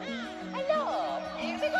Hello, here we go!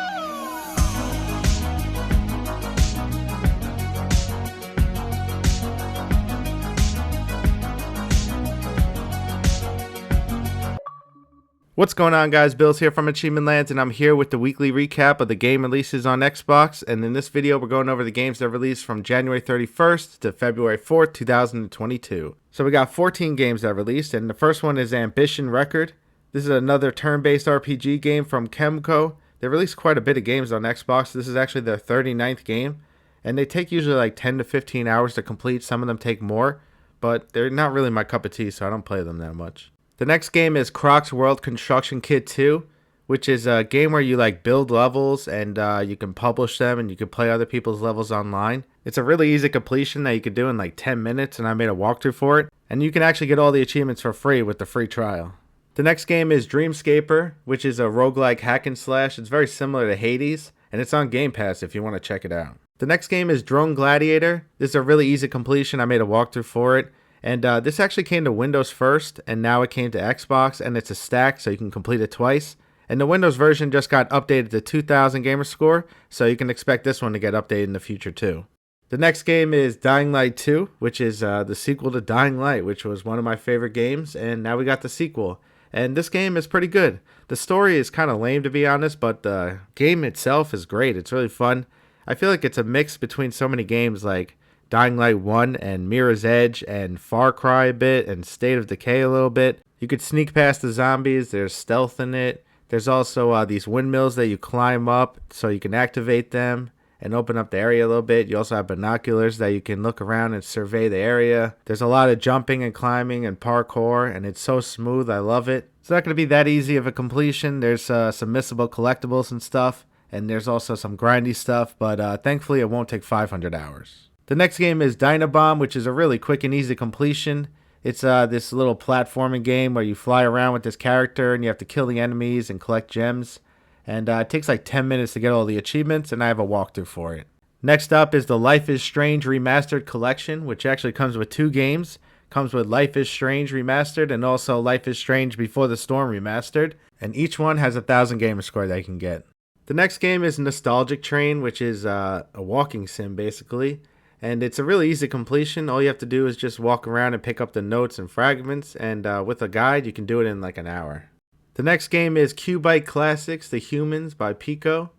What's going on, guys? Bill's here from Achievement Lands, and I'm here with the weekly recap of the game releases on Xbox. And in this video, we're going over the games that released from January 31st to February 4th, 2022. So we got 14 games that released, and the first one is Ambition Record. This is another turn-based RPG game from Kemco. They released quite a bit of games on Xbox. This is actually their 39th game, and they take usually like 10 to 15 hours to complete. Some of them take more, but they're not really my cup of tea, so I don't play them that much. The next game is Crocs World Construction Kit 2, which is a game where you like build levels and you can publish them and you can play other people's levels online. It's a really easy completion that you could do in like 10 minutes, and I made a walkthrough for it. And you can actually get all the achievements for free with the free trial. The next game is Dreamscaper, which is a roguelike hack and slash. It's very similar to Hades, and it's on Game Pass if you want to check it out. The next game is Drone Gladiator. This is a really easy completion. I made a walkthrough for it. And this actually came to Windows first, and now it came to Xbox, and it's a stack, so you can complete it twice. And the Windows version just got updated to 2000 gamer score, so you can expect this one to get updated in the future too. The next game is Dying Light 2, which is the sequel to Dying Light, which was one of my favorite games, and now we got the sequel. And this game is pretty good. The story is kind of lame, to be honest, but the game itself is great. It's really fun. I feel like it's a mix between so many games like Dying Light 1 and Mirror's Edge and Far Cry a bit and State of Decay a little bit. You could sneak past the zombies. There's stealth in it. There's also these windmills that you climb up so you can activate them and open up the area a little bit. You also have binoculars that you can look around and survey the area. There's a lot of jumping and climbing and parkour, and it's so smooth. I love it. It's not going to be that easy of a completion. There's some missable collectibles and stuff, and there's also some grindy stuff, but thankfully it won't take 500 hours. The next game is Dynabomb, which is a really quick and easy completion. It's this little platforming game where you fly around with this character and you have to kill the enemies and collect gems. And it takes like 10 minutes to get all the achievements, and I have a walkthrough for it. Next up is the Life is Strange Remastered Collection, which actually comes with 2 games. Comes with Life is Strange Remastered and also Life is Strange Before the Storm Remastered. And each one has 1,000 gamer score that you can get. The next game is Nostalgic Train, which is a walking sim basically. And it's a really easy completion. All you have to do is just walk around and pick up the notes and fragments. And with a guide, you can do it in like an hour. The next game is Cubite Classics, The Humans by Pico.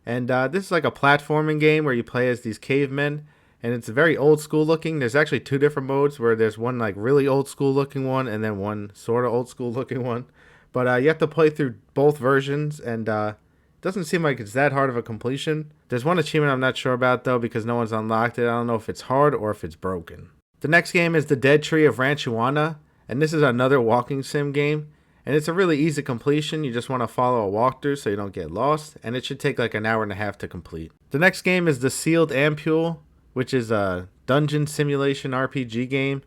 And this is like a platforming game where you play as these cavemen. And it's very old school looking. There's actually 2 different modes where there's one like really old school looking one and then one sort of old school looking one. But you have to play through both versions, and doesn't seem like it's that hard of a completion. There's one achievement I'm not sure about though because no one's unlocked it. I don't know if it's hard or if it's broken. The next game is The Dead Tree of Ranchuana, and this is another walking sim game. And it's a really easy completion. You just want to follow a walkthrough so you don't get lost, and it should take like an hour and a half to complete. The next game is The Sealed Ampoule, which is a dungeon simulation RPG game.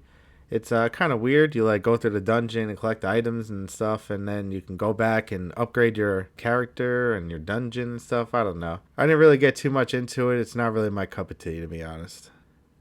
It's kind of weird. You like go through the dungeon and collect items and stuff, and then you can go back and upgrade your character and your dungeon and stuff. I don't know. I didn't really get too much into it. It's not really my cup of tea, to be honest.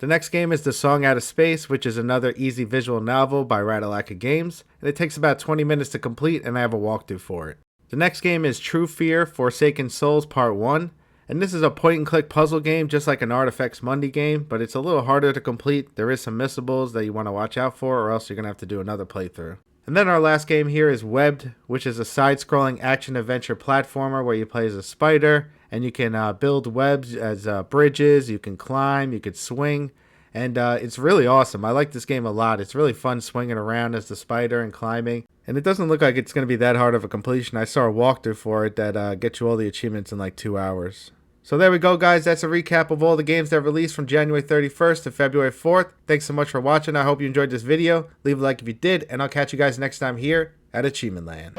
The next game is The Song Out of Space, which is another easy visual novel by Ratalaika Games, and it takes about 20 minutes to complete, and I have a walkthrough for it. The next game is True Fear Forsaken Souls Part 1. And this is a point-and-click puzzle game, just like an Artifacts Mundi game, but it's a little harder to complete. There is some missables that you want to watch out for, or else you're going to have to do another playthrough. And then our last game here is Webbed, which is a side-scrolling action-adventure platformer where you play as a spider, and you can build webs as bridges, you can climb, you can swing, and it's really awesome. I like this game a lot. It's really fun swinging around as the spider and climbing. And it doesn't look like it's going to be that hard of a completion. I saw a walkthrough for it that gets you all the achievements in like 2 hours. So there we go, guys. That's a recap of all the games that released from January 31st to February 4th. Thanks so much for watching. I hope you enjoyed this video. Leave a like if you did, and I'll catch you guys next time here at Achievement Land.